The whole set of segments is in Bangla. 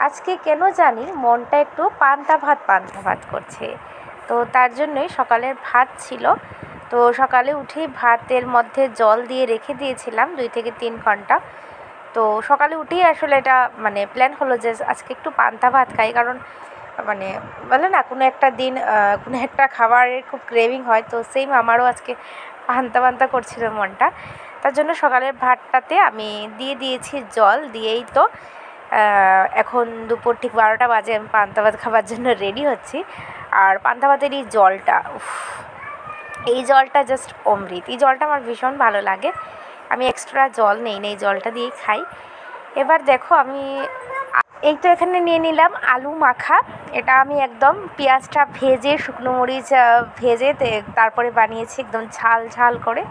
আজকে কেন জানি মনটা একটু পান্তা ভাত করছে। তো তার জন্যই সকালের ভাত ছিল। তো সকালে উঠেই ভাতের মধ্যে জল দিয়ে রেখে দিয়েছিলাম 2 থেকে 3 ঘন্টা। তো সকালে উঠেই আসলে এটা মানে প্ল্যান হলো যে আজকে একটু পান্তা ভাত খাই, কারণ মানে বলে না কোনো একটা দিন কোনো একটা খাবারের খুব ক্রেভিং হয়, তো সেম আমারও আজকে পান্তা করছিল মনটা। তার জন্য সকালের ভাতটাতে আমি দিয়ে দিয়েছি জল, দিয়েই তো এখন দুপুর ঠিক 12টা বাজে আমি পান্তা ভাত খাবার জন্য রেডি হচ্ছি। আর পান্তা ভাতের এই জলটা, এই জলটা জাস্ট অমৃত। এই জলটা আমার ভীষণ ভালো লাগে। আমি এক্সট্রা জল নেই না, এই জলটা দিয়েই খাই। এবার দেখো আমি এই তো এখানে নিয়ে নিলাম আলু মাখা। এটা আমি একদম পেঁয়াজটা ভেজে, শুকনো মরিচ ভেজে তারপরে বানিয়েছি একদম ঝাল ঝাল করে।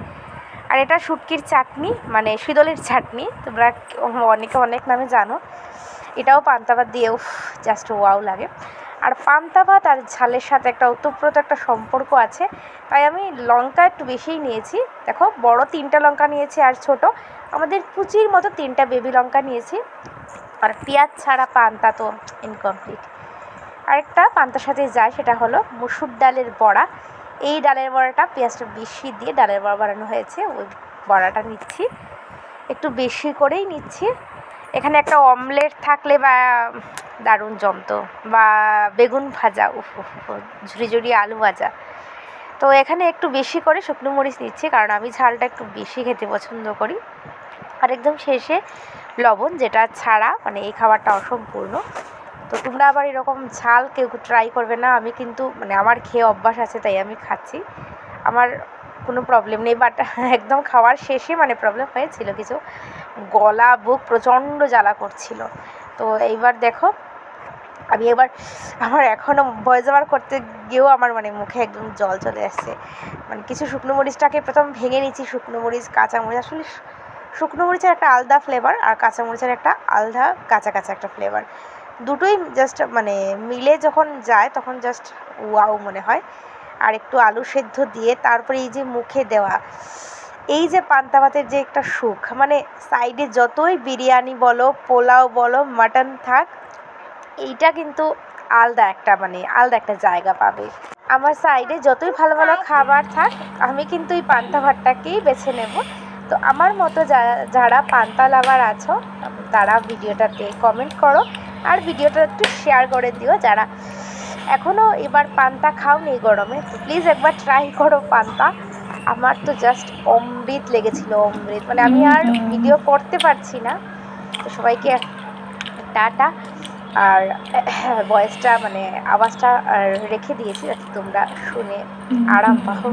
আর এটা শুটকির চাটনি, মানে শীতলের চাটনি, তোমরা অনেকে অনেক নামে জানো। এটাও পান্তা ভাত দিয়ে জাস্ট ওয়াও লাগে। আর পান্তা ভাত আর ঝালের সাথে একটা ওতপ্রোত একটা সম্পর্ক আছে, তাই আমি লঙ্কা একটু বেশিই নিয়েছি। দেখো বড় 3টা লঙ্কা নিয়েছি, আর ছোট আমাদের কুচির মতো 3টা বেবি লঙ্কা নিয়েছি। আর পেঁয়াজ ছাড়া পান্তা তো ইনকমপ্লিট। আরেকটা পান্তার সাথে যায়, সেটা হলো মুসুর ডালের বড়া। এই ডালের বড়াটা পেঁয়াজটা বেশি দিয়ে ডালের বড়া বানানো হয়েছে, ওই বড়াটা নিচ্ছি, একটু বেশি করেই নিচ্ছি। এখানে একটা অমলেট থাকলে বা দারুণ জমতো, বা বেগুন ভাজা, ঝুরি ঝুরি আলু ভাজা। তো এখানে একটু বেশি করে শুকনো মরিচ নিচ্ছি, কারণ আমি ঝালটা একটু বেশি খেতে পছন্দ করি। আর একদম শেষে লবণ, যেটা ছাড়া মানে এই খাবারটা অসম্পূর্ণ। তো তোমরা আবার এরকম ঝাল কেউ ট্রাই করবে না। আমি কিন্তু মানে আমার খেয়ে অভ্যাস আছে, তাই আমি খাচ্ছি, আমার কোনো প্রবলেম নেই। বাট একদম খাওয়ার শেষে মানে প্রবলেম হয়েছিল কিছু, গলা বুক প্রচণ্ড জ্বালা করছিল। তো এইবার দেখো আমি আমার এখনও ভয়েস ওভার করতে গিয়েও আমার মানে মুখে একদম জল চলে আসছে। মানে কিছু শুকনো মরিচটাকে প্রথম ভেঙে নিচ্ছি, শুকনো মরিচ কাঁচামরিচ, আসলে শুকনো মরিচের একটা আলাদা ফ্লেভার আর কাঁচামরিচের একটা আলাদা কাঁচা কাঁচা একটা ফ্লেভার, দুটোই জাস্ট মানে মিলে যখন যায় তখন জাস্ট ওয়াও মনে হয়। আর একটু আলু সেদ্ধ দিয়ে তারপরে এই যে মুখে দেওয়া এই যে পান্তা ভাতের যে একটা সুখ, মানে সাইডে যতই বিরিয়ানি বলো, পোলাও বলো, মাটন থাক, এইটা কিন্তু আলাদা একটা জায়গা পাবে। আমার সাইডে যতই ভালো ভালো খাবার থাক, আমি কিন্তু এই পান্তা ভাতটাকেই বেছে নেব। তো আমার মতো যারা পান্তা লাভার আছো, তারা ভিডিওটাতে কমেন্ট করো আর ভিডিওটা একটু শেয়ার করে দিও। যারা এখনও এবার পান্তা খাওনি এই গরমে, তো প্লিজ একবার ট্রাই করো পান্তা। আমার তো জাস্ট অমৃত লেগেছিল, অমৃত। মানে আমি আর ভিডিও করতে পারছি না। তো সবাইকে টাটা। আর ভয়েসটা মানে আওয়াজটা রেখে দিয়েছি যাতে তোমরা শুনে আরাম পাও।